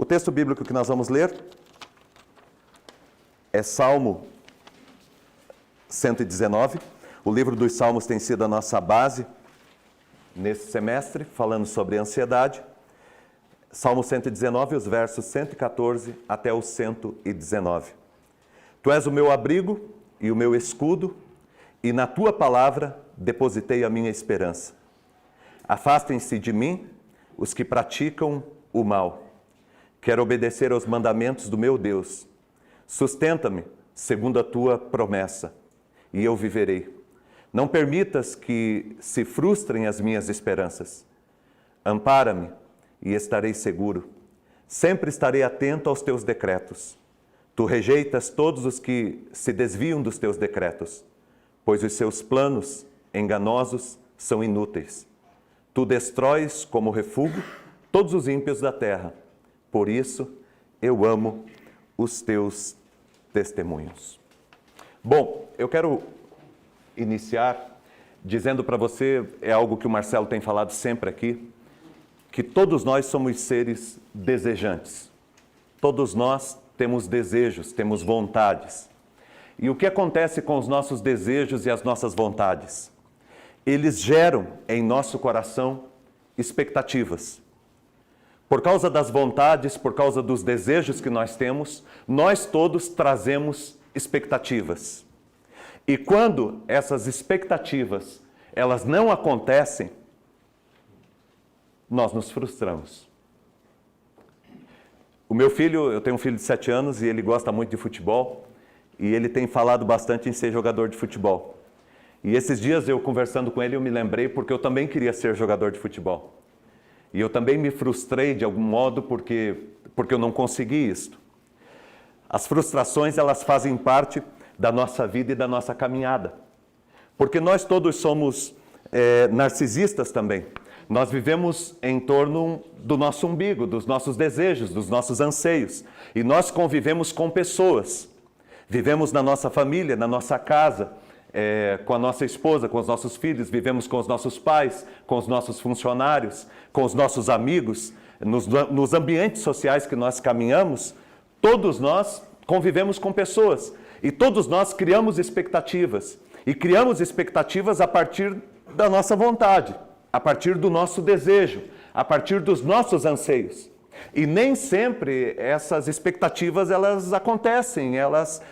O texto bíblico que nós vamos ler é Salmo 119. O livro dos Salmos tem sido a nossa base nesse semestre, falando sobre ansiedade. Salmo 119, os versos 114 até o 119. Tu és o meu abrigo e o meu escudo, e na tua palavra depositei a minha esperança. Afastem-se de mim os que praticam o mal. Quero obedecer aos mandamentos do meu Deus. Sustenta-me segundo a tua promessa, e eu viverei. Não permitas que se frustrem as minhas esperanças. Ampara-me e estarei seguro. Sempre estarei atento aos teus decretos. Tu rejeitas todos os que se desviam dos teus decretos, pois os seus planos enganosos são inúteis. Tu destróis como refúgio todos os ímpios da terra. Por isso, eu amo os teus testemunhos. Bom, eu quero iniciar dizendo para você, é algo que o Marcelo tem falado sempre aqui, que todos nós somos seres desejantes. Todos nós temos desejos, temos vontades. E o que acontece com os nossos desejos e as nossas vontades? Eles geram em nosso coração expectativas. Por causa das vontades, por causa dos desejos que nós temos, nós todos trazemos expectativas. E quando essas expectativas, elas não acontecem, nós nos frustramos. O meu filho, eu tenho um filho de 7 anos e ele gosta muito de futebol, e ele tem falado bastante em ser jogador de futebol. E esses dias eu conversando com ele, eu me lembrei porque eu também queria ser jogador de futebol. E eu também me frustrei de algum modo porque eu não consegui isso. As frustrações, elas fazem parte da nossa vida e da nossa caminhada. Porque nós todos somos narcisistas também. Nós vivemos em torno do nosso umbigo, dos nossos desejos, dos nossos anseios. E nós convivemos com pessoas. Vivemos na nossa família, na nossa casa, com a nossa esposa, com os nossos filhos, vivemos com os nossos pais, com os nossos funcionários, com os nossos amigos, nos ambientes sociais que nós caminhamos, todos nós convivemos com pessoas e todos nós criamos expectativas. E criamos expectativas a partir da nossa vontade, a partir do nosso desejo, a partir dos nossos anseios. E nem sempre essas expectativas elas acontecem, elas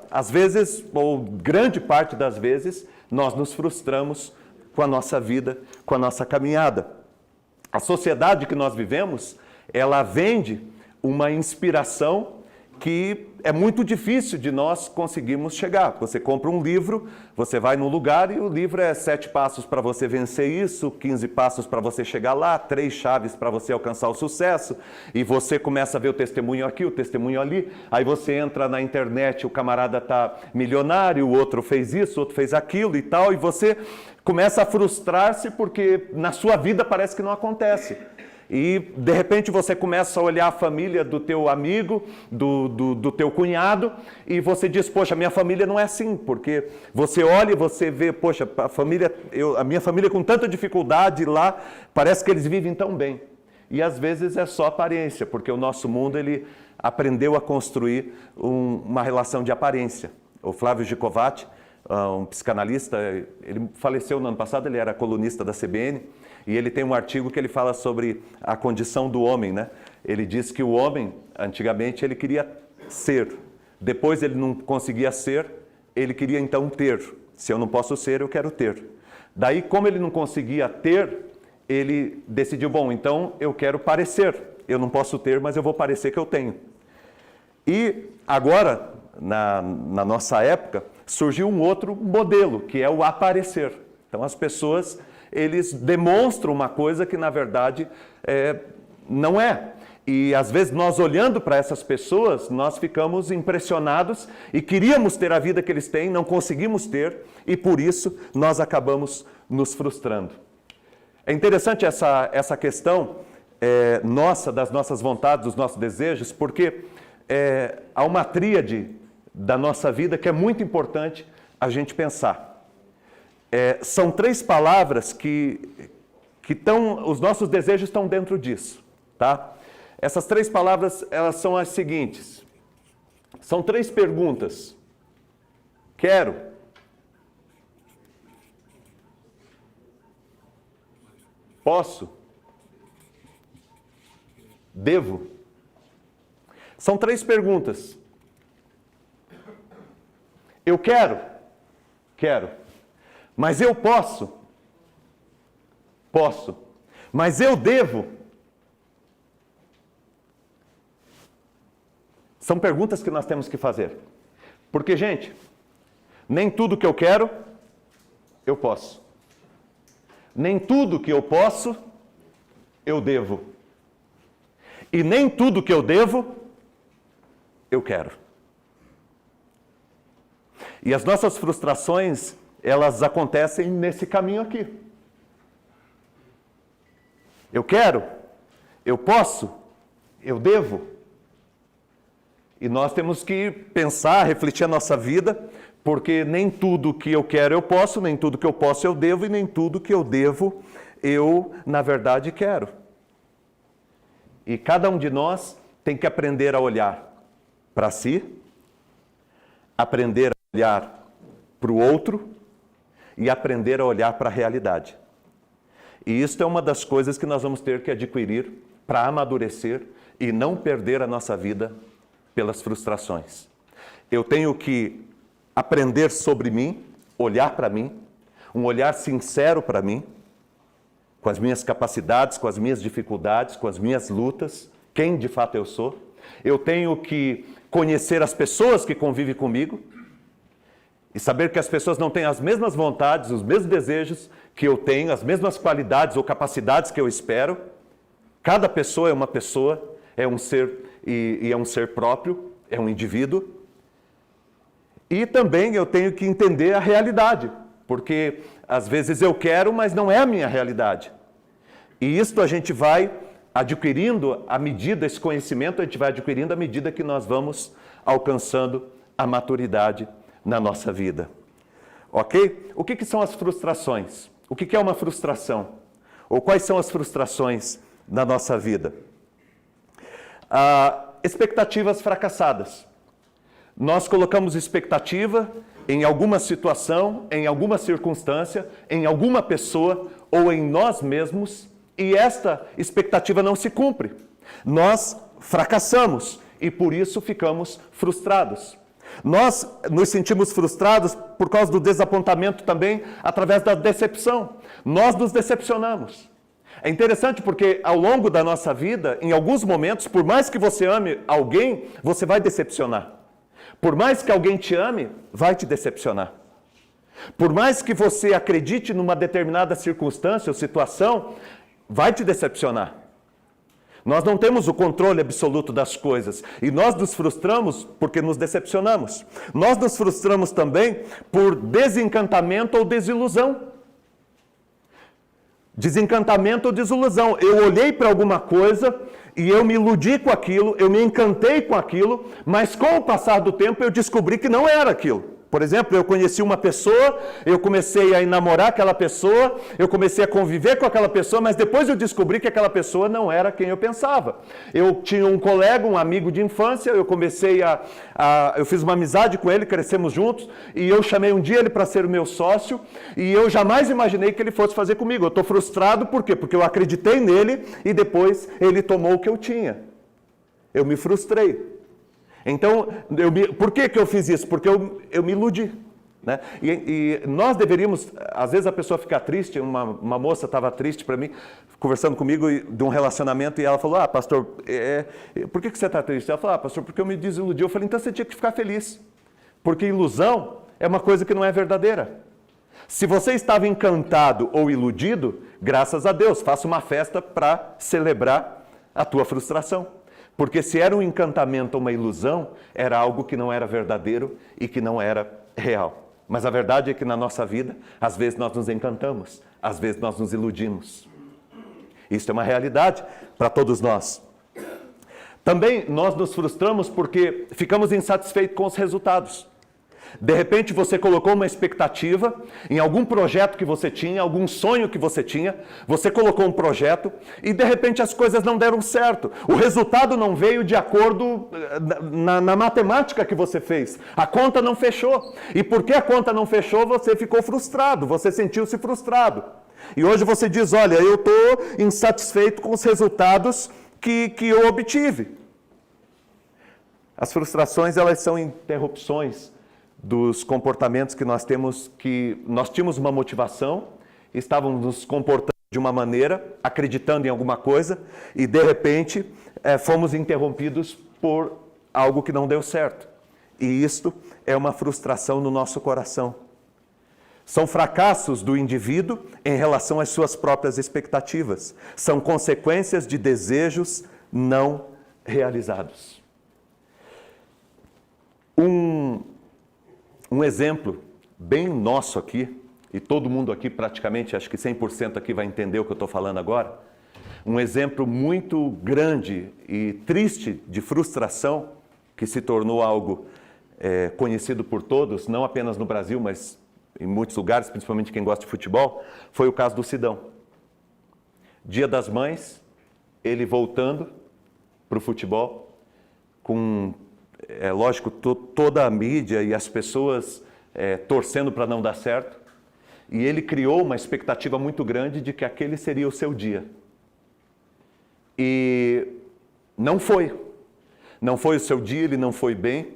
às vezes, ou grande parte das vezes, nós nos frustramos com a nossa vida, com a nossa caminhada. A sociedade que nós vivemos, ela vende uma inspiração que é muito difícil de nós conseguirmos chegar. Você compra um livro, você vai num lugar e o livro é 7 passos para você vencer isso, 15 passos para você chegar lá, 3 chaves para você alcançar o sucesso, e você começa a ver o testemunho aqui, o testemunho ali, aí você entra na internet, o camarada está milionário, o outro fez isso, o outro fez aquilo e tal, e você começa a frustrar-se porque na sua vida parece que não acontece. E, de repente, você começa a olhar a família do teu amigo, do teu cunhado, e você diz, poxa, minha família não é assim, porque você olha e você vê, poxa, a minha família com tanta dificuldade lá, parece que eles vivem tão bem. E, às vezes, é só aparência, porque o nosso mundo, ele aprendeu a construir uma relação de aparência. O Flávio Gicovati, um psicanalista, ele faleceu no ano passado, ele era colunista da CBN, e ele tem um artigo que ele fala sobre a condição do homem, né? Ele diz que o homem, antigamente, ele queria ser. Depois ele não conseguia ser, ele queria então ter. Se eu não posso ser, eu quero ter. Daí, como ele não conseguia ter, ele decidiu, bom, então eu quero parecer. Eu não posso ter, mas eu vou parecer que eu tenho. E agora, na nossa época, surgiu um outro modelo, que é o aparecer. Então as pessoas, eles demonstram uma coisa que na verdade não é. E às vezes nós olhando para essas pessoas, nós ficamos impressionados e queríamos ter a vida que eles têm, não conseguimos ter e por isso nós acabamos nos frustrando. É interessante essa questão das nossas vontades, dos nossos desejos, porque há uma tríade da nossa vida que é muito importante a gente pensar. São 3 palavras que os nossos desejos estão dentro disso, tá? Essas 3 palavras, elas são as seguintes. São 3 perguntas. Quero. Posso. Devo. São 3 perguntas. Eu quero. Quero. Mas eu posso. Posso. Mas eu devo. São perguntas que nós temos que fazer. Porque, gente, nem tudo que eu quero, eu posso. Nem tudo que eu posso, eu devo. E nem tudo que eu devo, eu quero. E as nossas frustrações, elas acontecem nesse caminho aqui. Eu quero, eu posso, eu devo. E nós temos que pensar, refletir a nossa vida, porque nem tudo que eu quero eu posso, nem tudo que eu posso eu devo, e nem tudo que eu devo eu, na verdade, quero. E cada um de nós tem que aprender a olhar para si, aprender a olhar para o outro e aprender a olhar para a realidade. E isso é uma das coisas que nós vamos ter que adquirir para amadurecer e não perder a nossa vida pelas frustrações. Eu tenho que aprender sobre mim, olhar para mim, um olhar sincero para mim, com as minhas capacidades, com as minhas dificuldades, com as minhas lutas, quem de fato eu sou. Eu tenho que conhecer as pessoas que convivem comigo e saber que as pessoas não têm as mesmas vontades, os mesmos desejos que eu tenho, as mesmas qualidades ou capacidades que eu espero. Cada pessoa é uma pessoa, é um ser e é um ser próprio, é um indivíduo. E também eu tenho que entender a realidade, porque às vezes eu quero, mas não é a minha realidade. E isto a gente vai adquirindo à medida, esse conhecimento a gente vai adquirindo à medida que nós vamos alcançando a maturidade na nossa vida. Ok? O que são as frustrações? O que é uma frustração? Ou quais são as frustrações na nossa vida? Expectativas fracassadas. Nós colocamos expectativa em alguma situação, em alguma circunstância, em alguma pessoa ou em nós mesmos, e esta expectativa não se cumpre. Nós fracassamos e por isso ficamos frustrados. Nós nos sentimos frustrados por causa do desapontamento também, através da decepção. Nós nos decepcionamos. É interessante porque ao longo da nossa vida, em alguns momentos, por mais que você ame alguém, você vai decepcionar. Por mais que alguém te ame, vai te decepcionar. Por mais que você acredite numa determinada circunstância ou situação, vai te decepcionar. Nós não temos o controle absoluto das coisas e nós nos frustramos porque nos decepcionamos. Nós nos frustramos também por desencantamento ou desilusão. Desencantamento ou desilusão. Eu olhei para alguma coisa e eu me iludi com aquilo, eu me encantei com aquilo, mas com o passar do tempo eu descobri que não era aquilo. Por exemplo, eu conheci uma pessoa, eu comecei a namorar aquela pessoa, eu comecei a conviver com aquela pessoa, mas depois eu descobri que aquela pessoa não era quem eu pensava. Eu tinha um colega, um amigo de infância, eu comecei eu fiz uma amizade com ele, crescemos juntos, e eu chamei um dia ele para ser o meu sócio, e eu jamais imaginei que ele fosse fazer comigo. Eu estou frustrado, por quê? Porque eu acreditei nele, e depois ele tomou o que eu tinha. Eu me frustrei. Então, por que eu fiz isso? Porque eu me iludi. Né? E nós deveríamos, às vezes a pessoa fica triste, uma moça estava triste para mim, conversando comigo de um relacionamento, e ela falou, pastor, por que você está triste? Ela falou, pastor, porque eu me desiludi. Eu falei, então você tinha que ficar feliz, porque ilusão é uma coisa que não é verdadeira. Se você estava encantado ou iludido, graças a Deus, faça uma festa para celebrar a tua frustração. Porque se era um encantamento ou uma ilusão, era algo que não era verdadeiro e que não era real. Mas a verdade é que na nossa vida, às vezes nós nos encantamos, às vezes nós nos iludimos. Isso é uma realidade para todos nós. Também nós nos frustramos porque ficamos insatisfeitos com os resultados. De repente você colocou uma expectativa em algum projeto que você tinha, algum sonho que você tinha, você colocou um projeto e de repente as coisas não deram certo. O resultado não veio de acordo na matemática que você fez. A conta não fechou. E porque a conta não fechou, você ficou frustrado, você sentiu-se frustrado. E hoje você diz, olha, eu estou insatisfeito com os resultados que eu obtive. As frustrações, elas são interrupções dos comportamentos que nós temos, que nós tínhamos uma motivação, estávamos nos comportando de uma maneira, acreditando em alguma coisa, e de repente fomos interrompidos por algo que não deu certo. E isto é uma frustração no nosso coração. São fracassos do indivíduo em relação às suas próprias expectativas. São consequências de desejos não realizados. Um exemplo bem nosso aqui, e todo mundo aqui praticamente, acho que 100% aqui vai entender o que eu estou falando agora, um exemplo muito grande e triste de frustração, que se tornou algo conhecido por todos, não apenas no Brasil, mas em muitos lugares, principalmente quem gosta de futebol, foi o caso do Sidão. Dia das Mães, ele voltando para o futebol, com, lógico, toda a mídia e as pessoas torcendo para não dar certo, e ele criou uma expectativa muito grande de que aquele seria o seu dia. E não foi. Não foi o seu dia, ele não foi bem.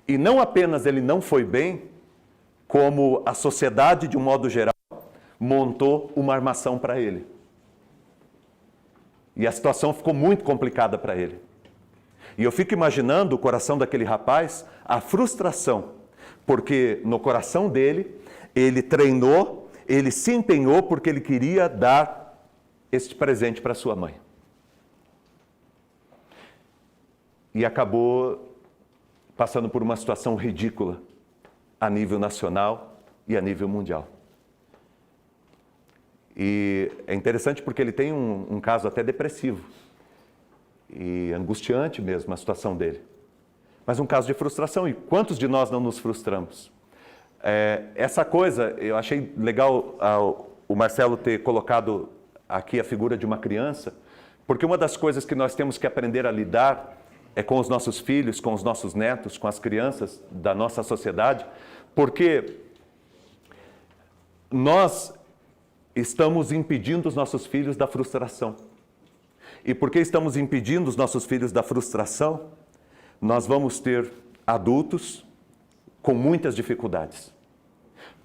E não apenas ele não foi bem, como a sociedade, de um modo geral, montou uma armação para ele. E a situação ficou muito complicada para ele. E eu fico imaginando o coração daquele rapaz, a frustração, porque no coração dele, ele treinou, ele se empenhou porque ele queria dar este presente para sua mãe. E acabou passando por uma situação ridícula a nível nacional e a nível mundial. E é interessante porque ele tem um caso até depressivo e angustiante mesmo a situação dele. Mas um caso de frustração. E quantos de nós não nos frustramos? Essa coisa, eu achei legal o Marcelo ter colocado aqui a figura de uma criança, porque uma das coisas que nós temos que aprender a lidar é com os nossos filhos, com os nossos netos, com as crianças da nossa sociedade, porque nós estamos impedindo os nossos filhos da frustração. E porque estamos impedindo os nossos filhos da frustração, nós vamos ter adultos com muitas dificuldades.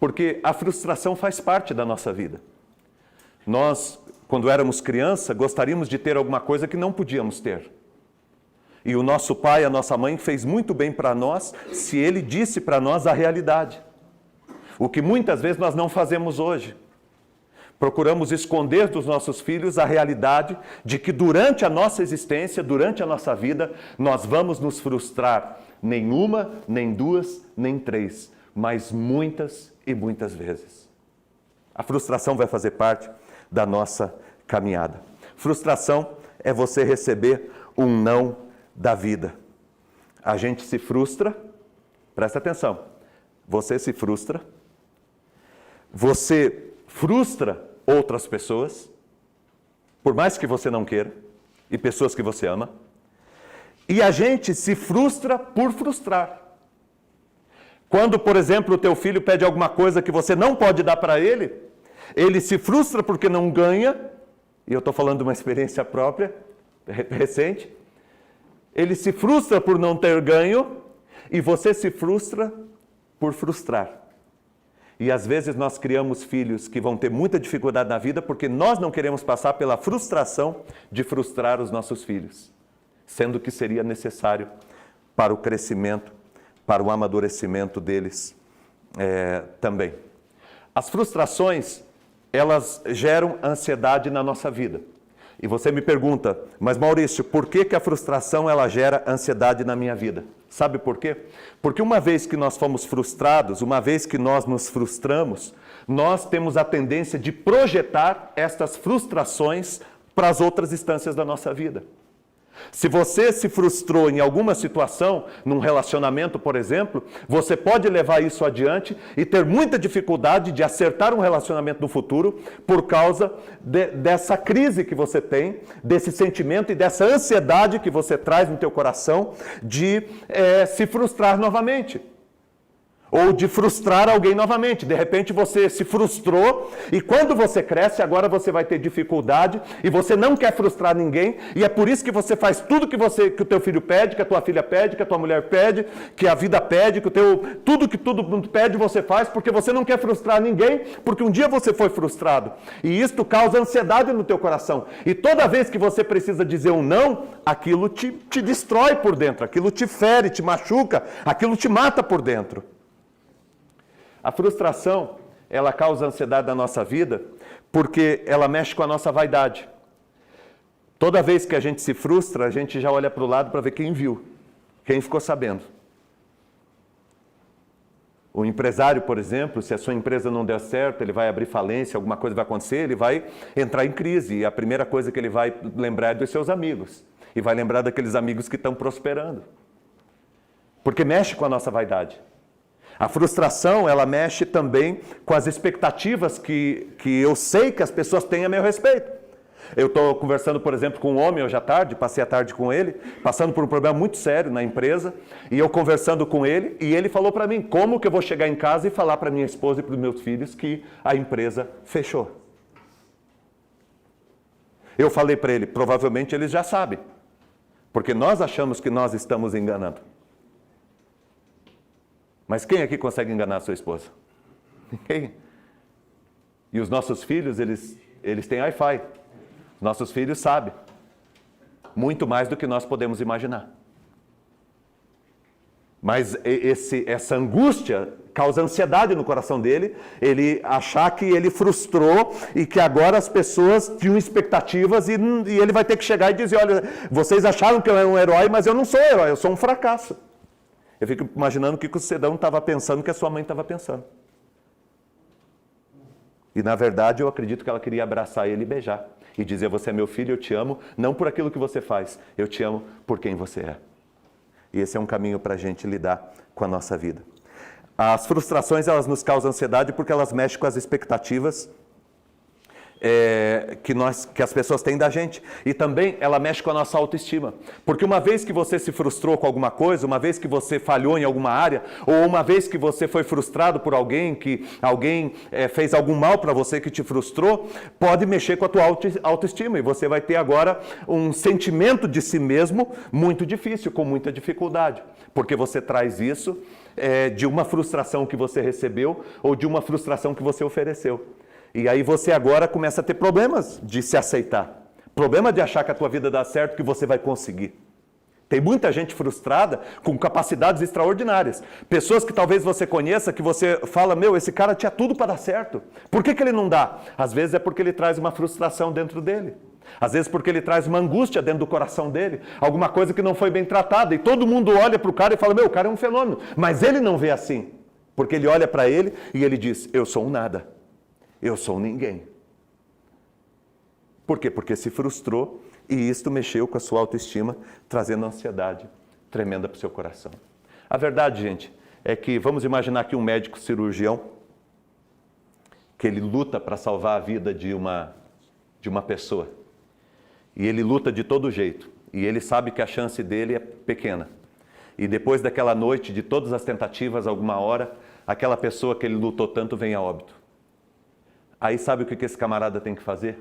Porque a frustração faz parte da nossa vida. Nós, quando éramos criança, gostaríamos de ter alguma coisa que não podíamos ter. E o nosso pai, a nossa mãe, fez muito bem para nós se ele disse para nós a realidade. O que muitas vezes nós não fazemos hoje. Procuramos esconder dos nossos filhos a realidade de que durante a nossa existência, durante a nossa vida, nós vamos nos frustrar nem uma, nem duas, nem três, mas muitas e muitas vezes. A frustração vai fazer parte da nossa caminhada. Frustração é você receber um não da vida. A gente se frustra, presta atenção, você se frustra, você frustra outras pessoas, por mais que você não queira, e pessoas que você ama, e a gente se frustra por frustrar. Quando, por exemplo, o teu filho pede alguma coisa que você não pode dar para ele, ele se frustra porque não ganha, e eu estou falando de uma experiência própria, recente, ele se frustra por não ter ganho, e você se frustra por frustrar. E às vezes nós criamos filhos que vão ter muita dificuldade na vida porque nós não queremos passar pela frustração de frustrar os nossos filhos, sendo que seria necessário para o crescimento, para o amadurecimento deles também. As frustrações, elas geram ansiedade na nossa vida. E você me pergunta, mas Maurício, por que a frustração ela gera ansiedade na minha vida? Sabe por quê? Porque uma vez que nós fomos frustrados, uma vez que nós nos frustramos, nós temos a tendência de projetar estas frustrações para as outras instâncias da nossa vida. Se você se frustrou em alguma situação, num relacionamento, por exemplo, você pode levar isso adiante e ter muita dificuldade de acertar um relacionamento no futuro por causa dessa crise que você tem, desse sentimento e dessa ansiedade que você traz no teu coração de se frustrar novamente. Ou de frustrar alguém novamente. De repente você se frustrou e quando você cresce, agora você vai ter dificuldade e você não quer frustrar ninguém e é por isso que você faz tudo que o teu filho pede, que a tua filha pede, que a tua mulher pede, que a vida pede, que tudo que todo mundo pede você faz porque você não quer frustrar ninguém, porque um dia você foi frustrado. E isto causa ansiedade no teu coração. E toda vez que você precisa dizer um não, aquilo te destrói por dentro, aquilo te fere, te machuca, aquilo te mata por dentro. A frustração, ela causa ansiedade na nossa vida porque ela mexe com a nossa vaidade. Toda vez que a gente se frustra, a gente já olha para o lado para ver quem viu, quem ficou sabendo. O empresário, por exemplo, se a sua empresa não der certo, ele vai abrir falência, alguma coisa vai acontecer, ele vai entrar em crise. E a primeira coisa que ele vai lembrar é dos seus amigos. E vai lembrar daqueles amigos que estão prosperando. Porque mexe com a nossa vaidade. A frustração, ela mexe também com as expectativas que eu sei que as pessoas têm a meu respeito. Eu estou conversando, por exemplo, com um homem hoje à tarde, passei a tarde com ele, passando por um problema muito sério na empresa, e eu conversando com ele, e ele falou para mim, como que eu vou chegar em casa e falar para minha esposa e para os meus filhos que a empresa fechou? Eu falei para ele, provavelmente eles já sabem, porque nós achamos que nós estamos enganando. Mas quem aqui consegue enganar a sua esposa? Ninguém. E os nossos filhos, eles têm Wi-Fi. Nossos filhos sabem. Muito mais do que nós podemos imaginar. Mas essa angústia causa ansiedade no coração dele, ele achar que ele frustrou e que agora as pessoas tinham expectativas e ele vai ter que chegar e dizer, olha, vocês acharam que eu era um herói, mas eu não sou herói, eu sou um fracasso. Eu fico imaginando o que o Sedão estava pensando, que a sua mãe estava pensando. E na verdade eu acredito que ela queria abraçar ele e beijar. E dizer, você é meu filho, eu te amo, não por aquilo que você faz, eu te amo por quem você é. E esse é um caminho para a gente lidar com a nossa vida. As frustrações, elas nos causam ansiedade porque elas mexem com as expectativas que as pessoas têm da gente. E também ela mexe com a nossa autoestima. Porque uma vez que você se frustrou com alguma coisa, uma vez que você falhou em alguma área, ou uma vez que você foi frustrado por alguém, que alguém fez algum mal para você que te frustrou, pode mexer com a tua autoestima. E você vai ter agora um sentimento de si mesmo muito difícil, com muita dificuldade. Porque você traz isso de uma frustração que você recebeu ou de uma frustração que você ofereceu. E aí você agora começa a ter problemas de se aceitar. Problema de achar que a tua vida dá certo, que você vai conseguir. Tem muita gente frustrada com capacidades extraordinárias. Pessoas que talvez você conheça, que você fala, meu, esse cara tinha tudo para dar certo. Por que ele não dá? Às vezes é porque ele traz uma frustração dentro dele. Às vezes porque ele traz uma angústia dentro do coração dele. Alguma coisa que não foi bem tratada. E todo mundo olha para o cara e fala, meu, o cara é um fenômeno. Mas ele não vê assim. Porque ele olha para ele e ele diz, eu sou um nada. Eu sou ninguém. Por quê? Porque se frustrou e isto mexeu com a sua autoestima, trazendo ansiedade tremenda para o seu coração. A verdade, gente, é que vamos imaginar que um médico cirurgião, que ele luta para salvar a vida de uma pessoa. E ele luta de todo jeito. E ele sabe que a chance dele é pequena. E depois daquela noite, de todas as tentativas, alguma hora, aquela pessoa que ele lutou tanto vem a óbito. Aí sabe o que esse camarada tem que fazer?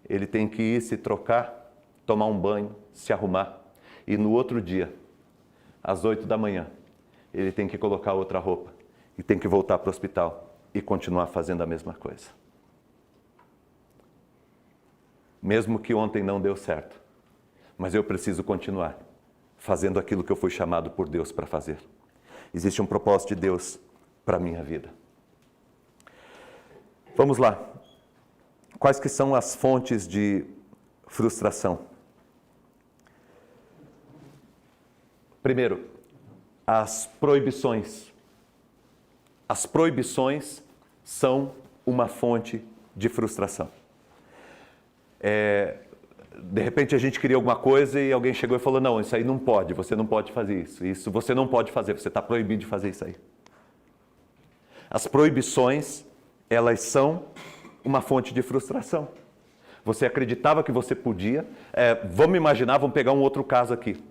Ele tem que ir se trocar, tomar um banho, se arrumar. E no outro dia, às 8 da manhã, ele tem que colocar outra roupa. E tem que voltar para o hospital e continuar fazendo a mesma coisa. Mesmo que ontem não deu certo. Mas eu preciso continuar fazendo aquilo que eu fui chamado por Deus para fazer. Existe um propósito de Deus para a minha vida. Vamos lá. Quais que são as fontes de frustração? Primeiro, as proibições. As proibições são uma fonte de frustração. de repente a gente queria alguma coisa e alguém chegou e falou, não, isso aí não pode, você não pode fazer isso. Isso você não pode fazer, você está proibido de fazer isso aí. As proibições, elas são uma fonte de frustração. Você acreditava que você podia. Vamos imaginar, vamos pegar um outro caso aqui.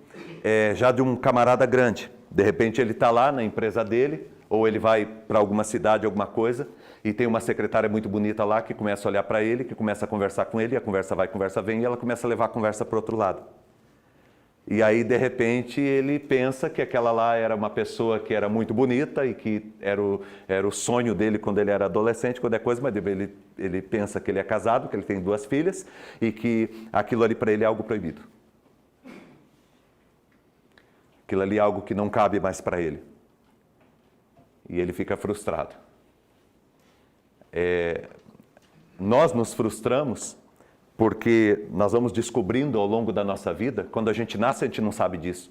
Já de um camarada grande. De repente ele está lá na empresa dele, ou ele vai para alguma cidade, alguma coisa, e tem uma secretária muito bonita lá que começa a olhar para ele, que começa a conversar com ele, e a conversa vai, a conversa vem, e ela começa a levar a conversa para o outro lado. E aí, de repente, ele pensa que aquela lá era uma pessoa que era muito bonita e que era o sonho dele quando ele era adolescente, quando é coisa, mas ele pensa que ele é casado, que ele tem 2 filhas e que aquilo ali para ele é algo proibido. Aquilo ali é algo que não cabe mais para ele. E ele fica frustrado. Nós nos frustramos porque nós vamos descobrindo ao longo da nossa vida, quando a gente nasce a gente não sabe disso.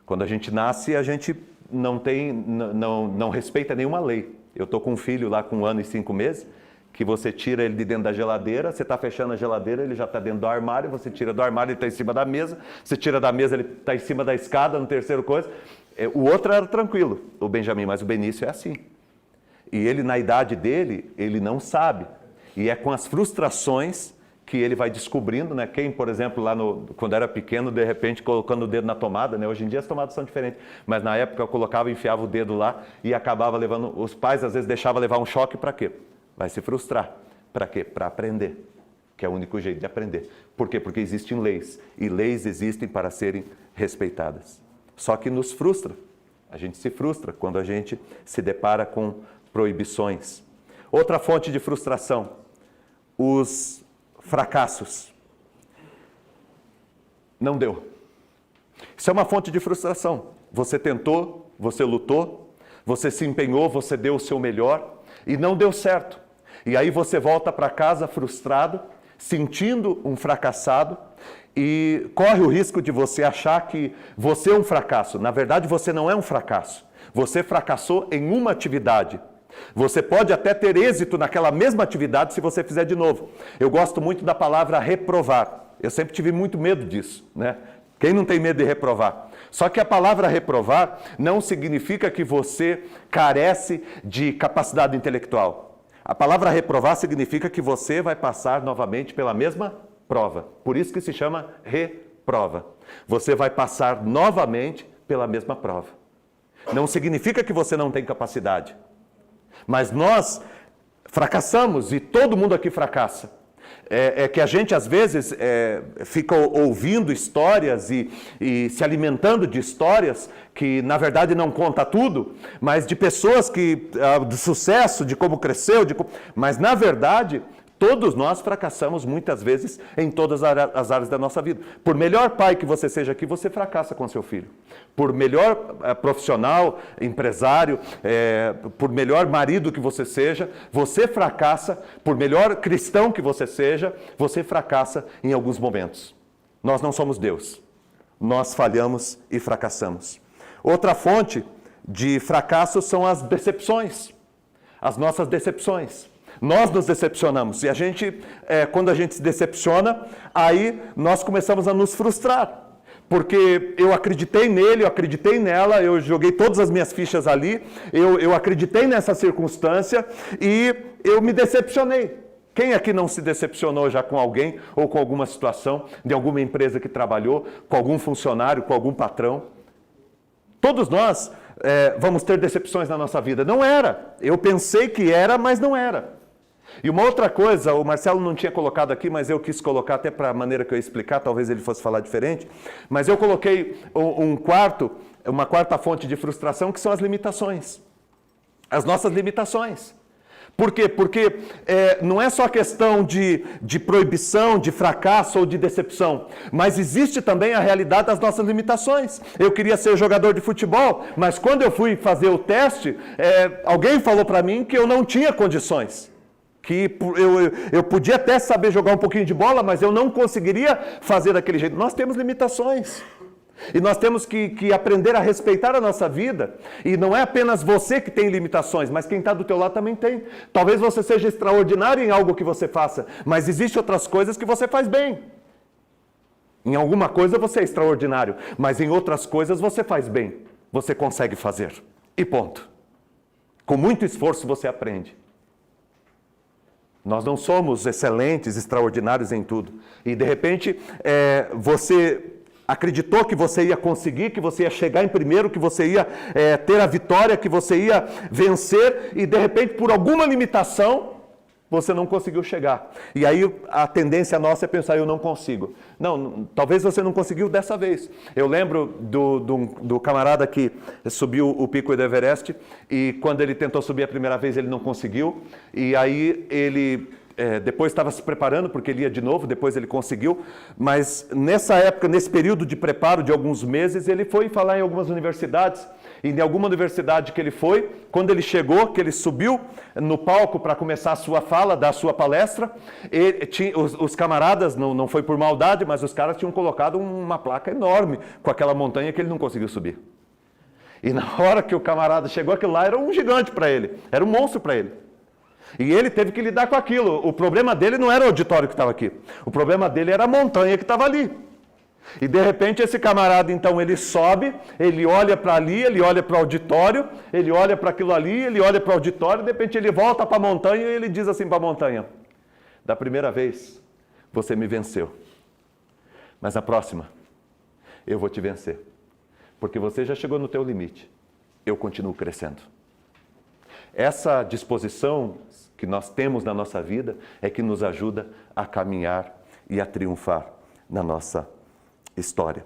Quando a gente nasce a gente não respeita nenhuma lei. Eu estou com um filho lá com 1 ano e 5 meses, que você tira ele de dentro da geladeira, você está fechando a geladeira, ele já está dentro do armário, você tira do armário, ele está em cima da mesa, você tira da mesa, ele está em cima da escada, no terceiro coisa. O outro era tranquilo, o Benjamin, mas o Benício é assim. E ele, na idade dele, ele não sabe. E é com as frustrações que ele vai descobrindo, né? Quem, por exemplo, lá quando era pequeno, de repente colocando o dedo na tomada, né? Hoje em dia as tomadas são diferentes, mas na época eu colocava, enfiava o dedo lá e acabava levando, os pais às vezes deixavam levar um choque para quê? Vai se frustrar. Para quê? Para aprender, que é o único jeito de aprender. Por quê? Porque existem leis, e leis existem para serem respeitadas. Só que nos frustra, a gente se frustra quando a gente se depara com proibições. Outra fonte de frustração, os fracassos. Não deu. Isso é uma fonte de frustração. Você tentou, você lutou, você se empenhou, você deu o seu melhor e não deu certo. E aí você volta para casa frustrado, sentindo um fracassado e corre o risco de você achar que você é um fracasso. Na verdade, você não é um fracasso. Você fracassou em uma atividade. Você pode até ter êxito naquela mesma atividade se você fizer de novo. Eu gosto muito da palavra reprovar. Eu sempre tive muito medo disso, né? Quem não tem medo de reprovar? Só que a palavra reprovar não significa que você carece de capacidade intelectual. A palavra reprovar significa que você vai passar novamente pela mesma prova. Por isso que se chama reprova. Você vai passar novamente pela mesma prova. Não significa que você não tem capacidade. Mas nós fracassamos e todo mundo aqui fracassa. É que a gente às vezes fica ouvindo histórias e se alimentando de histórias que na verdade não conta tudo, mas de pessoas de sucesso, de como cresceu, mas na verdade todos nós fracassamos muitas vezes em todas as áreas da nossa vida. Por melhor pai que você seja aqui, você fracassa com seu filho. Por melhor profissional, empresário, por melhor marido que você seja, você fracassa. Por melhor cristão que você seja, você fracassa em alguns momentos. Nós não somos Deus. Nós falhamos e fracassamos. Outra fonte de fracasso são as decepções. As nossas decepções. Nós nos decepcionamos e quando a gente se decepciona, aí nós começamos a nos frustrar. Porque eu acreditei nele, eu acreditei nela, eu joguei todas as minhas fichas ali, eu acreditei nessa circunstância e eu me decepcionei. Quem aqui não se decepcionou já com alguém ou com alguma situação, de alguma empresa que trabalhou, com algum funcionário, com algum patrão? Todos nós vamos ter decepções na nossa vida. Não era. Eu pensei que era, mas não era. E uma outra coisa, o Marcelo não tinha colocado aqui, mas eu quis colocar até para a maneira que eu ia explicar, talvez ele fosse falar diferente, mas eu coloquei uma quarta fonte de frustração, que são as limitações. As nossas limitações. Por quê? Porque não é só questão de proibição, de fracasso ou de decepção, mas existe também a realidade das nossas limitações. Eu queria ser jogador de futebol, mas quando eu fui fazer o teste, alguém falou para mim que eu não tinha condições. Que eu podia até saber jogar um pouquinho de bola, mas eu não conseguiria fazer daquele jeito. Nós temos limitações. E nós temos que aprender a respeitar a nossa vida. E não é apenas você que tem limitações, mas quem está do teu lado também tem. Talvez você seja extraordinário em algo que você faça, mas existem outras coisas que você faz bem. Em alguma coisa você é extraordinário, mas em outras coisas você faz bem. Você consegue fazer. E ponto. Com muito esforço você aprende. Nós não somos excelentes, extraordinários em tudo. E de repente, você acreditou que você ia conseguir, que você ia chegar em primeiro, que você ia ter a vitória, que você ia vencer, e de repente, por alguma limitação, você não conseguiu chegar. E aí a tendência nossa é pensar, eu não consigo. Não, talvez você não conseguiu dessa vez. Eu lembro do camarada que subiu o pico do Everest, e quando ele tentou subir a primeira vez, ele não conseguiu. E aí ele depois estava se preparando, porque ele ia de novo, depois ele conseguiu. Mas nessa época, nesse período de preparo de alguns meses, ele foi falar em algumas universidades. E em alguma universidade que ele foi, quando ele chegou, que ele subiu no palco para começar a sua fala, dar a sua palestra, os camaradas, não foi por maldade, mas os caras tinham colocado uma placa enorme com aquela montanha que ele não conseguiu subir. E na hora que o camarada chegou, aquilo lá era um gigante para ele, era um monstro para ele. E ele teve que lidar com aquilo. O problema dele não era o auditório que estava aqui, o problema dele era a montanha que estava ali. E de repente esse camarada, então, ele sobe, ele olha para ali, ele olha para o auditório, ele olha para aquilo ali, ele olha para o auditório, de repente ele volta para a montanha e ele diz assim para a montanha: da primeira vez, você me venceu. Mas na próxima, eu vou te vencer. Porque você já chegou no teu limite. Eu continuo crescendo. Essa disposição que nós temos na nossa vida é que nos ajuda a caminhar e a triunfar na nossa história.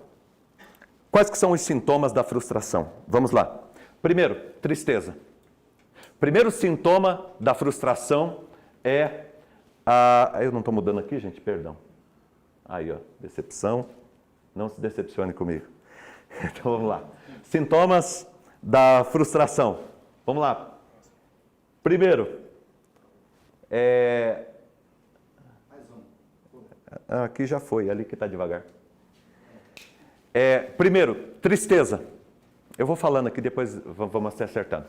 Quais que são os sintomas da frustração? Vamos lá. Primeiro, tristeza. Primeiro sintoma da frustração é eu não estou mudando aqui, gente, perdão. Aí, ó, decepção. Não se decepcione comigo. Então, vamos lá. Sintomas da frustração. Vamos lá. Primeiro, aqui já foi, ali que está devagar. Primeiro, tristeza. Eu vou falando aqui, depois vamos se acertando.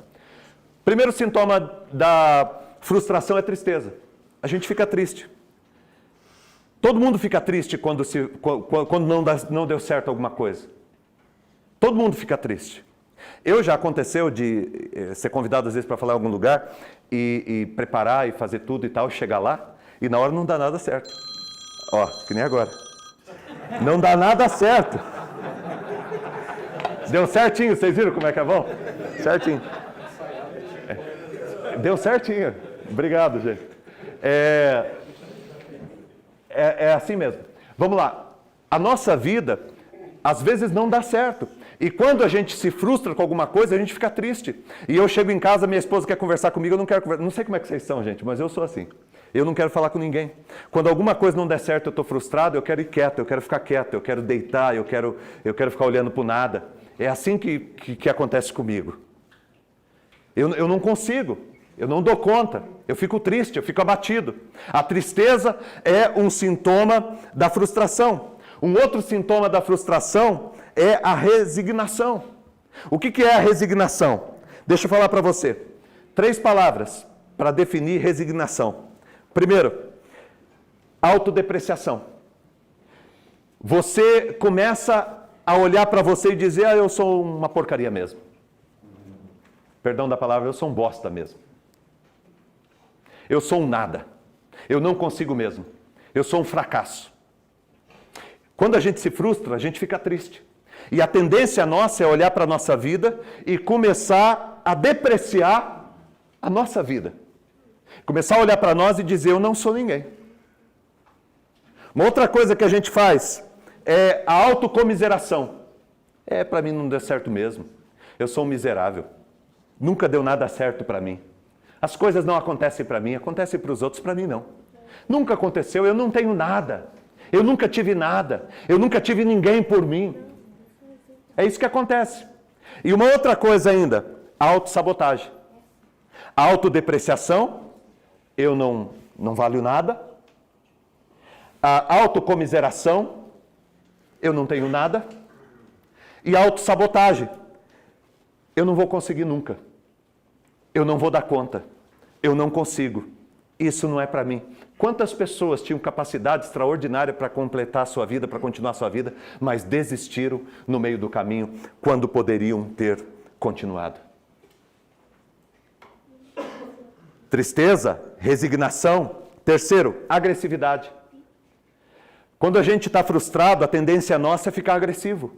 Primeiro sintoma da frustração é tristeza. A gente fica triste. Todo mundo fica triste quando não deu certo alguma coisa. Todo mundo fica triste. Já aconteceu de ser convidado às vezes para falar em algum lugar e preparar e fazer tudo e tal, chegar lá e na hora não dá nada certo. Ó, que nem agora. Não dá nada certo. Deu certinho, vocês viram como é que é bom? Certinho. Deu certinho. Obrigado, gente. É assim mesmo. Vamos lá. A nossa vida, às vezes, não dá certo. E quando a gente se frustra com alguma coisa, a gente fica triste. E eu chego em casa, minha esposa quer conversar comigo, eu não quero conversar. Não sei como é que vocês são, gente, mas eu sou assim. Eu não quero falar com ninguém. Quando alguma coisa não der certo, eu estou frustrado, eu quero ir quieto, eu quero ficar quieto, eu quero deitar, eu quero ficar olhando para o nada. É assim que acontece comigo. Eu não consigo, eu não dou conta, eu fico triste, eu fico abatido. A tristeza é um sintoma da frustração. Um outro sintoma da frustração é a resignação. O que é a resignação? Deixa eu falar para você. 3 palavras para definir resignação. Primeiro, autodepreciação. Você começa a olhar para você e dizer, eu sou uma porcaria mesmo. Perdão da palavra, eu sou um bosta mesmo. Eu sou um nada. Eu não consigo mesmo. Eu sou um fracasso. Quando a gente se frustra, a gente fica triste. E a tendência nossa é olhar para a nossa vida e começar a depreciar a nossa vida. Começar a olhar para nós e dizer, eu não sou ninguém. Uma outra coisa que a gente faz é a autocomiseração. Para mim não deu certo mesmo. Eu sou um miserável. Nunca deu nada certo para mim. As coisas não acontecem para mim, acontecem para os outros, para mim não. Nunca aconteceu, eu não tenho nada. Eu nunca tive nada. Eu nunca tive ninguém por mim. É isso que acontece. E uma outra coisa ainda, a autossabotagem. A autodepreciação, eu não valho nada. A autocomiseração, eu não tenho nada. E a autossabotagem, eu não vou conseguir nunca. Eu não vou dar conta. Eu não consigo. isso não é para mim. Quantas pessoas tinham capacidade extraordinária para completar a sua vida, para continuar a sua vida, mas desistiram no meio do caminho, quando poderiam ter continuado? Tristeza, resignação. Terceiro, agressividade. Quando a gente está frustrado, a tendência nossa é ficar agressivo.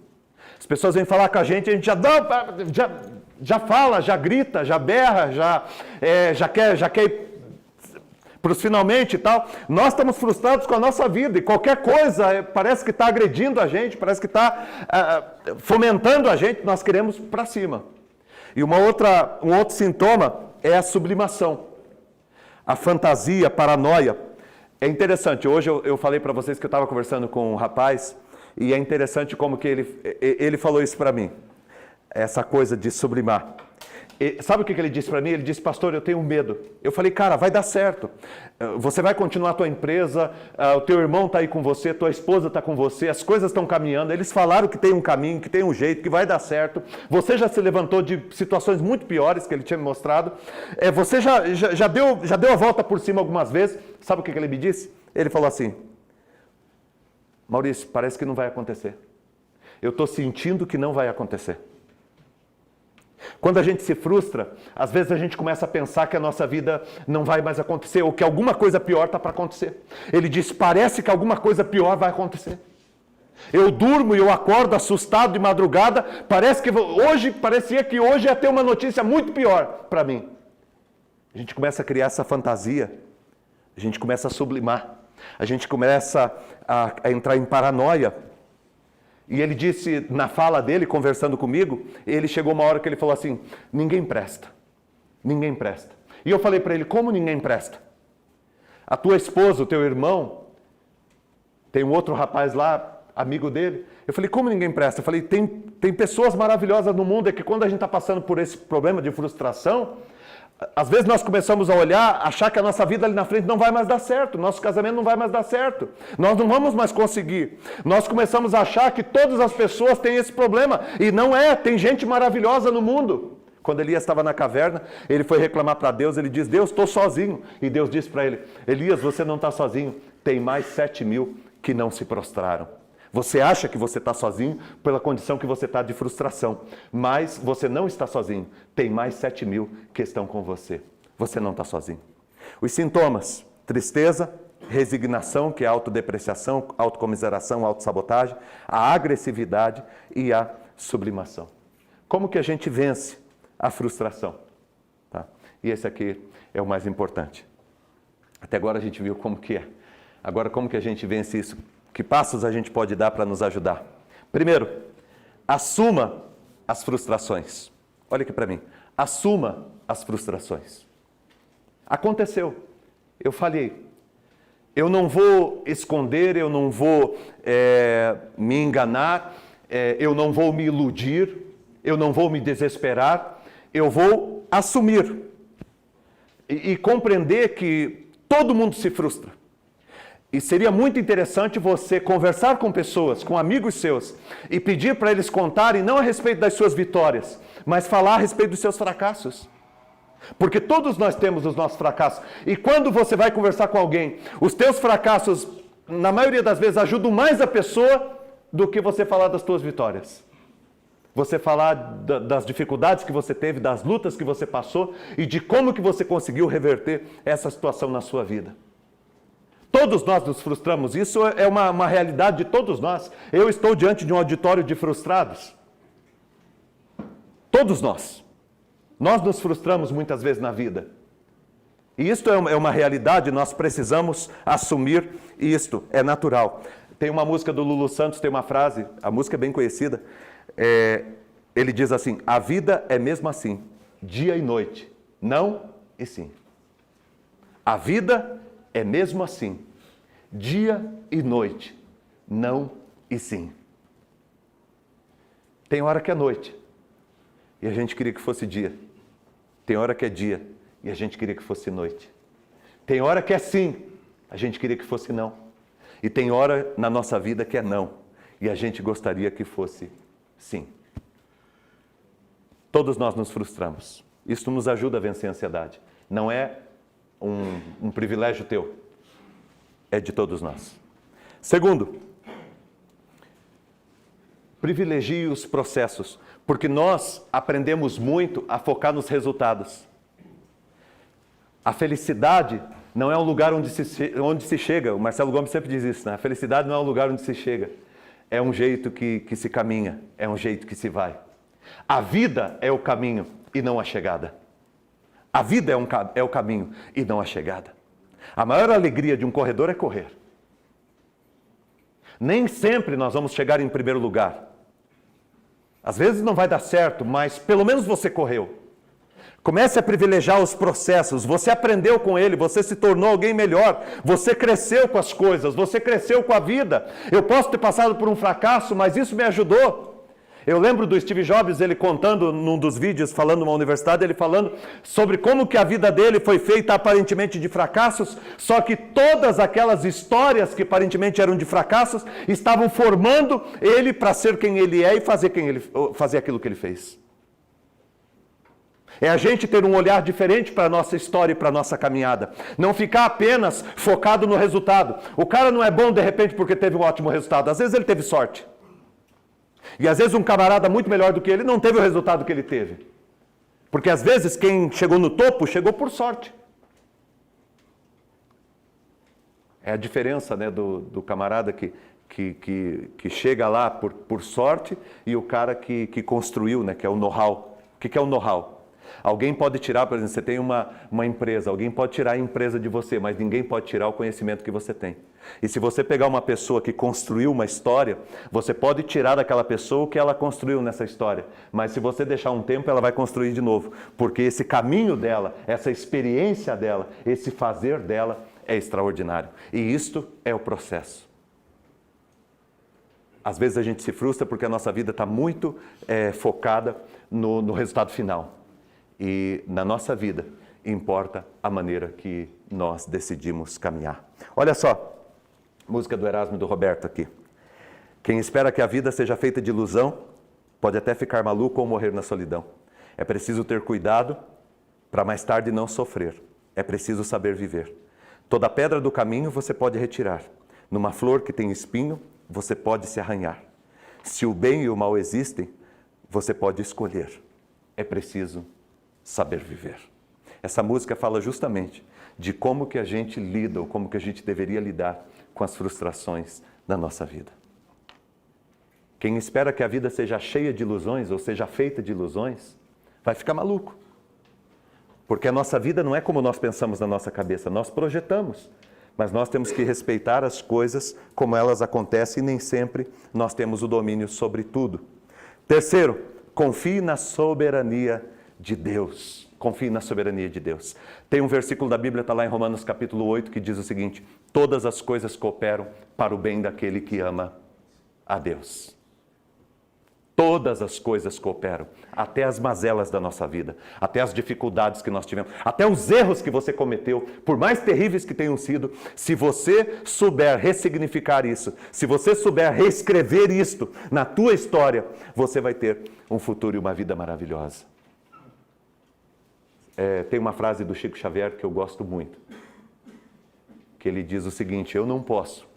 As pessoas vêm falar com a gente já fala, já grita, já berra, já quer ir para os finalmente e tal. Nós estamos frustrados com a nossa vida e qualquer coisa parece que está agredindo a gente, parece que está fomentando a gente, nós queremos para cima. E um outro sintoma é a sublimação, a fantasia, a paranoia. É interessante, hoje eu falei para vocês que eu estava conversando com um rapaz e é interessante como que ele falou isso para mim, essa coisa de sublimar. Sabe o que ele disse para mim? Ele disse, pastor, eu tenho medo. Eu falei, cara, vai dar certo. Você vai continuar a tua empresa, o teu irmão está aí com você, tua esposa está com você, as coisas estão caminhando. Eles falaram que tem um caminho, que tem um jeito, que vai dar certo. Você já se levantou de situações muito piores que ele tinha me mostrado. Você já deu a volta por cima algumas vezes. Sabe o que ele me disse? Ele falou assim, Maurício, parece que não vai acontecer. Eu estou sentindo que não vai acontecer. Quando a gente se frustra, às vezes a gente começa a pensar que a nossa vida não vai mais acontecer, ou que alguma coisa pior está para acontecer. Ele diz, parece que alguma coisa pior vai acontecer. Eu durmo e eu acordo assustado de madrugada, parecia que hoje ia ter uma notícia muito pior para mim. A gente começa a criar essa fantasia, a gente começa a sublimar, a gente começa a entrar em paranoia. E ele disse, na fala dele, conversando comigo, ele chegou uma hora que ele falou assim, ninguém presta, ninguém presta. E eu falei para ele, como ninguém presta? A tua esposa, o teu irmão, tem um outro rapaz lá, amigo dele. Eu falei, como ninguém presta? Eu falei, tem pessoas maravilhosas no mundo, é que quando a gente está passando por esse problema de frustração, às vezes nós começamos a olhar, achar que a nossa vida ali na frente não vai mais dar certo, nosso casamento não vai mais dar certo, nós não vamos mais conseguir. Nós começamos a achar que todas as pessoas têm esse problema, e não é, tem gente maravilhosa no mundo. Quando Elias estava na caverna, ele foi reclamar para Deus, ele diz, Deus, estou sozinho. E Deus disse para ele, Elias, você não está sozinho, tem mais 7.000 que não se prostraram. Você acha que você está sozinho pela condição que você está de frustração, mas você não está sozinho. Tem mais 7.000 que estão com você. Você não está sozinho. Os sintomas, tristeza, resignação, que é a autodepreciação, autocomiseração, autossabotagem, a agressividade e a sublimação. Como que a gente vence a frustração? Tá? E esse aqui é o mais importante. Até agora a gente viu como que é. Agora como que a gente vence isso? Que passos a gente pode dar para nos ajudar? Primeiro, assuma as frustrações. Olha aqui para mim. Assuma as frustrações. Aconteceu. Eu falhei. Eu não vou esconder, eu não vou me enganar, eu não vou me iludir, eu não vou me desesperar. Eu vou assumir e compreender que todo mundo se frustra. E seria muito interessante você conversar com pessoas, com amigos seus, e pedir para eles contarem não a respeito das suas vitórias, mas falar a respeito dos seus fracassos. Porque todos nós temos os nossos fracassos. E quando você vai conversar com alguém, os teus fracassos, na maioria das vezes, ajudam mais a pessoa do que você falar das tuas vitórias. Você falar das dificuldades que você teve, das lutas que você passou e de como que você conseguiu reverter essa situação na sua vida. Todos nós nos frustramos, isso é uma realidade de todos nós. Eu estou diante de um auditório de frustrados. Todos nós. Nós nos frustramos muitas vezes na vida. E isto é uma realidade, nós precisamos assumir isto, é natural. Tem uma música do Lulu Santos, tem uma frase, a música é bem conhecida, ele diz assim, a vida é mesmo assim, dia e noite, não e sim. A vida é mesmo assim, dia e noite, não e sim. Tem hora que é noite e a gente queria que fosse dia. Tem hora que é dia e a gente queria que fosse noite. Tem hora que é sim, a gente queria que fosse não. E tem hora na nossa vida que é não e a gente gostaria que fosse sim. Todos nós nos frustramos. Isso nos ajuda a vencer a ansiedade. Não é um privilégio teu. É de todos nós. Segundo, privilegie os processos, porque nós aprendemos muito a focar nos resultados. A felicidade não é um lugar onde se chega. O Marcelo Gomes sempre diz isso, né? A felicidade não é um lugar onde se chega. É um jeito que se caminha, é um jeito que se vai. A vida é o caminho e não a chegada. A vida é o caminho e não a chegada. A maior alegria de um corredor é correr. Nem sempre nós vamos chegar em primeiro lugar. Às vezes não vai dar certo, mas pelo menos você correu. Comece a privilegiar os processos. Você aprendeu com ele, você se tornou alguém melhor. Você cresceu com as coisas, você cresceu com a vida. Eu posso ter passado por um fracasso, mas isso me ajudou. Eu lembro do Steve Jobs, ele contando num dos vídeos, falando numa universidade, ele falando sobre como que a vida dele foi feita aparentemente de fracassos, só que todas aquelas histórias que aparentemente eram de fracassos, estavam formando ele para ser quem ele é e fazer aquilo que ele fez. É a gente ter um olhar diferente para a nossa história e para a nossa caminhada. Não ficar apenas focado no resultado. O cara não é bom de repente porque teve um ótimo resultado, às vezes ele teve sorte. E às vezes um camarada muito melhor do que ele não teve o resultado que ele teve. Porque às vezes quem chegou no topo, chegou por sorte. É a diferença, né, do camarada que chega lá por sorte e o cara que construiu, né, que é o know-how. O que é o know-how? Alguém pode tirar, por exemplo, você tem uma empresa, alguém pode tirar a empresa de você, mas ninguém pode tirar o conhecimento que você tem. E se você pegar uma pessoa que construiu uma história, você pode tirar daquela pessoa o que ela construiu nessa história. Mas se você deixar um tempo, ela vai construir de novo. Porque esse caminho dela, essa experiência dela, esse fazer dela é extraordinário. E isto é o processo. Às vezes a gente se frustra porque a nossa vida está muito focada no resultado final. E na nossa vida importa a maneira que nós decidimos caminhar. Olha só, música do Erasmo e do Roberto aqui. Quem espera que a vida seja feita de ilusão, pode até ficar maluco ou morrer na solidão. É preciso ter cuidado para mais tarde não sofrer. É preciso saber viver. Toda pedra do caminho você pode retirar. Numa flor que tem espinho, você pode se arranhar. Se o bem e o mal existem, você pode escolher. É preciso saber viver. Essa música fala justamente de como que a gente lida, ou como que a gente deveria lidar com as frustrações da nossa vida. Quem espera que a vida seja cheia de ilusões, ou seja feita de ilusões, vai ficar maluco. Porque a nossa vida não é como nós pensamos na nossa cabeça, nós projetamos. Mas nós temos que respeitar as coisas como elas acontecem e nem sempre nós temos o domínio sobre tudo. Terceiro, confie na soberania de Deus. Confie na soberania de Deus. Tem um versículo da Bíblia, está lá em Romanos capítulo 8, que diz o seguinte: todas as coisas cooperam para o bem daquele que ama a Deus. Todas as coisas cooperam, até as mazelas da nossa vida, até as dificuldades que nós tivemos, até os erros que você cometeu, por mais terríveis que tenham sido, se você souber ressignificar isso, se você souber reescrever isto na tua história, você vai ter um futuro e uma vida maravilhosa. Tem uma frase do Chico Xavier que eu gosto muito, que ele diz o seguinte: eu não posso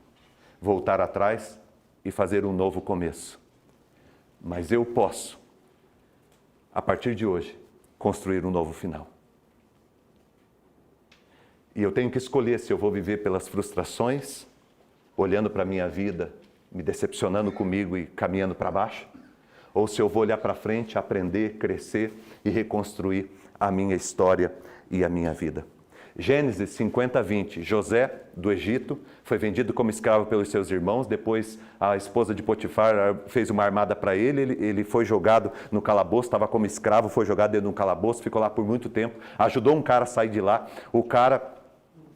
voltar atrás e fazer um novo começo, mas eu posso, a partir de hoje, construir um novo final. E eu tenho que escolher se eu vou viver pelas frustrações, olhando para a minha vida, me decepcionando comigo e caminhando para baixo, ou se eu vou olhar para frente, aprender, crescer e reconstruir a minha história e a minha vida. Gênesis 50:20, José, do Egito, foi vendido como escravo pelos seus irmãos, depois a esposa de Potifar fez uma armada para ele foi jogado no calabouço, estava como escravo, foi jogado dentro de um calabouço, ficou lá por muito tempo, ajudou um cara a sair de lá, o cara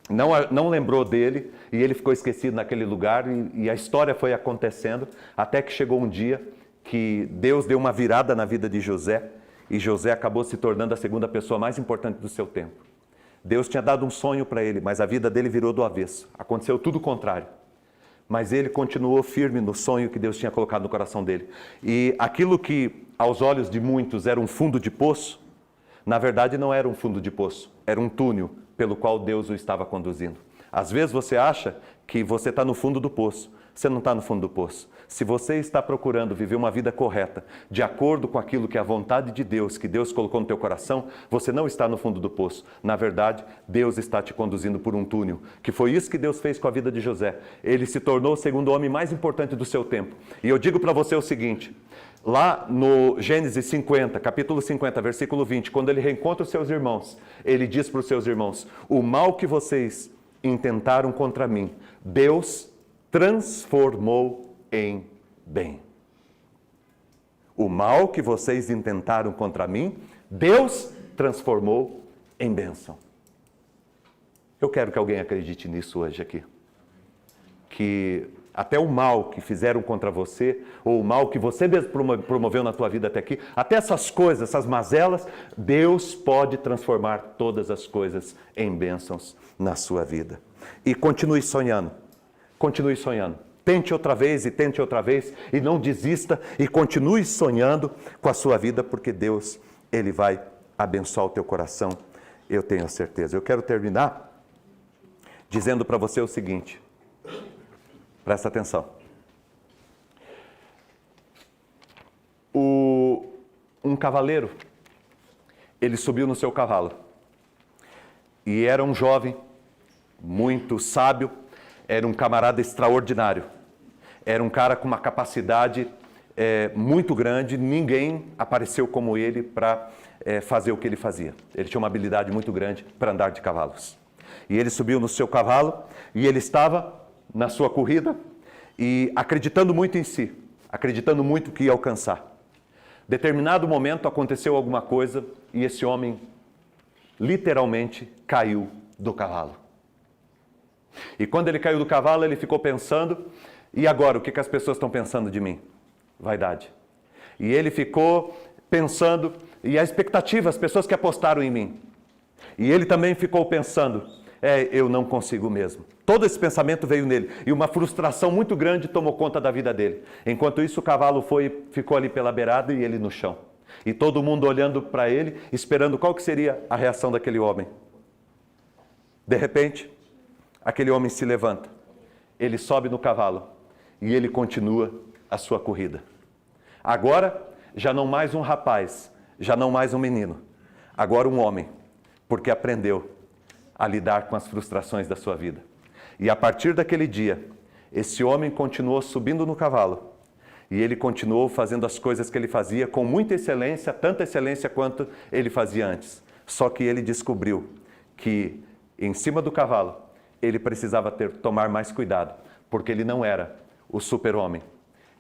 não lembrou dele e ele ficou esquecido naquele lugar e a história foi acontecendo até que chegou um dia que Deus deu uma virada na vida de José e José acabou se tornando a segunda pessoa mais importante do seu tempo. Deus tinha dado um sonho para ele, mas a vida dele virou do avesso. Aconteceu tudo o contrário. Mas ele continuou firme no sonho que Deus tinha colocado no coração dele. E aquilo que aos olhos de muitos era um fundo de poço, na verdade não era um fundo de poço, era um túnel pelo qual Deus o estava conduzindo. Às vezes você acha que você está no fundo do poço. Você não está no fundo do poço. Se você está procurando viver uma vida correta, de acordo com aquilo que é a vontade de Deus, que Deus colocou no teu coração, você não está no fundo do poço. Na verdade, Deus está te conduzindo por um túnel, que foi isso que Deus fez com a vida de José. Ele se tornou o segundo homem mais importante do seu tempo. E eu digo para você o seguinte, lá no Gênesis 50, capítulo 50, versículo 20, quando ele reencontra os seus irmãos, ele diz para os seus irmãos, o mal que vocês intentaram contra mim, Deus transformou em bem. O mal que vocês intentaram contra mim, Deus transformou em bênção. Eu quero que alguém acredite nisso hoje aqui. Que até o mal que fizeram contra você, ou o mal que você mesmo promoveu na tua vida até aqui, até essas coisas, essas mazelas, Deus pode transformar todas as coisas em bênçãos na sua vida. E continue sonhando. Continue sonhando. Tente outra vez e tente outra vez e não desista e continue sonhando com a sua vida, porque Deus, Ele vai abençoar o teu coração, eu tenho a certeza. Eu quero terminar dizendo para você o seguinte, presta atenção. Um cavaleiro, ele subiu no seu cavalo e era um jovem muito sábio, era um camarada extraordinário. Era um cara com uma capacidade muito grande. Ninguém apareceu como ele para fazer o que ele fazia. Ele tinha uma habilidade muito grande para andar de cavalos. E ele subiu no seu cavalo e ele estava na sua corrida e acreditando muito em si, acreditando muito que ia alcançar. Determinado momento aconteceu alguma coisa e esse homem literalmente caiu do cavalo. E quando ele caiu do cavalo, ele ficou pensando, e agora, o que as pessoas estão pensando de mim? Vaidade. E ele ficou pensando, e a expectativa, as pessoas que apostaram em mim. E ele também ficou pensando, eu não consigo mesmo. Todo esse pensamento veio nele, e uma frustração muito grande tomou conta da vida dele. Enquanto isso, o cavalo ficou ali pela beirada e ele no chão. E todo mundo olhando para ele, esperando qual que seria a reação daquele homem. De repente, aquele homem se levanta, ele sobe no cavalo e ele continua a sua corrida. Agora, já não mais um rapaz, já não mais um menino, agora um homem, porque aprendeu a lidar com as frustrações da sua vida. E a partir daquele dia, esse homem continuou subindo no cavalo e ele continuou fazendo as coisas que ele fazia com muita excelência, tanta excelência quanto ele fazia antes. Só que ele descobriu que em cima do cavalo, ele precisava tomar mais cuidado, porque ele não era o super-homem.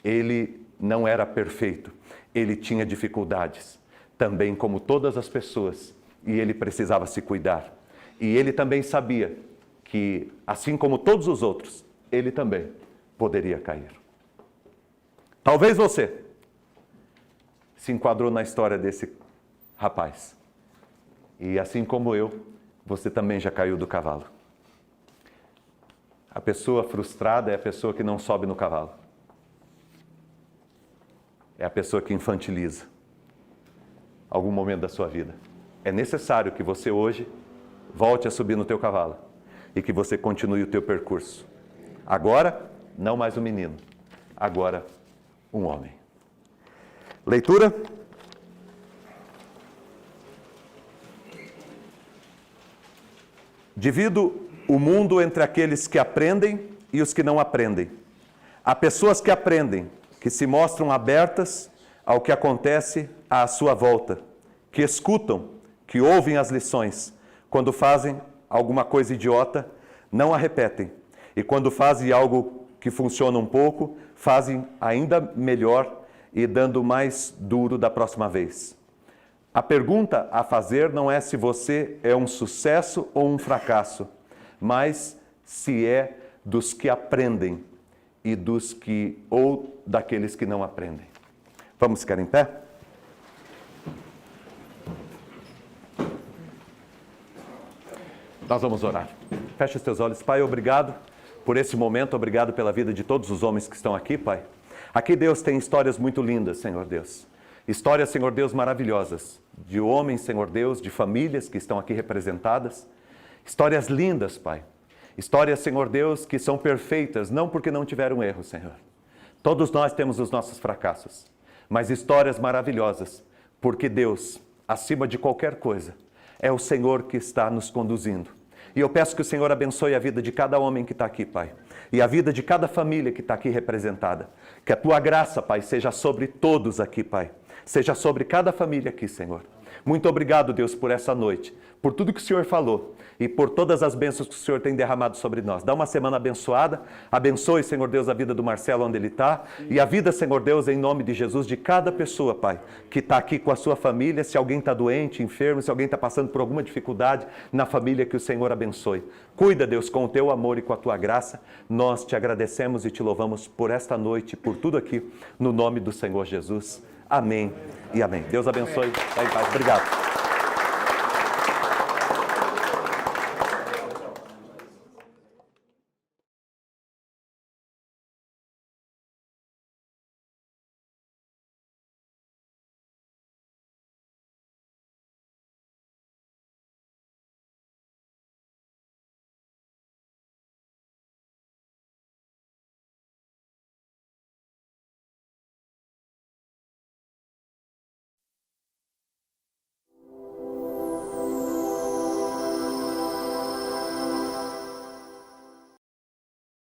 Ele não era perfeito. Ele tinha dificuldades, também como todas as pessoas, e ele precisava se cuidar. E ele também sabia que, assim como todos os outros, ele também poderia cair. Talvez você se enquadrou na história desse rapaz. E assim como eu, você também já caiu do cavalo. A pessoa frustrada é a pessoa que não sobe no cavalo. É a pessoa que infantiliza algum momento da sua vida. É necessário que você hoje volte a subir no teu cavalo e que você continue o teu percurso. Agora, não mais um menino. Agora, um homem. Leitura. Divido o mundo entre aqueles que aprendem e os que não aprendem. Há pessoas que aprendem, que se mostram abertas ao que acontece à sua volta, que escutam, que ouvem as lições. Quando fazem alguma coisa idiota, não a repetem. E quando fazem algo que funciona um pouco, fazem ainda melhor e dando mais duro da próxima vez. A pergunta a fazer não é se você é um sucesso ou um fracasso, mas se é dos que aprendem e ou daqueles que não aprendem. Vamos ficar em pé? Nós vamos orar. Feche os teus olhos. Pai, obrigado por esse momento, obrigado pela vida de todos os homens que estão aqui, Pai. Aqui, Deus, tem histórias muito lindas, Senhor Deus. Histórias, Senhor Deus, maravilhosas. De homens, Senhor Deus, de famílias que estão aqui representadas. Histórias lindas, Pai. Histórias, Senhor Deus, que são perfeitas, não porque não tiveram erro, Senhor. Todos nós temos os nossos fracassos, mas histórias maravilhosas, porque Deus, acima de qualquer coisa, é o Senhor que está nos conduzindo. E eu peço que o Senhor abençoe a vida de cada homem que está aqui, Pai, e a vida de cada família que está aqui representada. Que a Tua graça, Pai, seja sobre todos aqui, Pai. Seja sobre cada família aqui, Senhor. Muito obrigado, Deus, por essa noite, por tudo que o Senhor falou e por todas as bênçãos que o Senhor tem derramado sobre nós. Dá uma semana abençoada. Abençoe, Senhor Deus, a vida do Marcelo onde ele está e a vida, Senhor Deus, em nome de Jesus, de cada pessoa, Pai, que está aqui com a sua família. Se alguém está doente, enfermo, se alguém está passando por alguma dificuldade na família, que o Senhor abençoe. Cuida, Deus, com o Teu amor e com a Tua graça. Nós te agradecemos e te louvamos por esta noite, por tudo aqui, no nome do Senhor Jesus. Amém e amém. Deus abençoe. Vai em paz. Obrigado.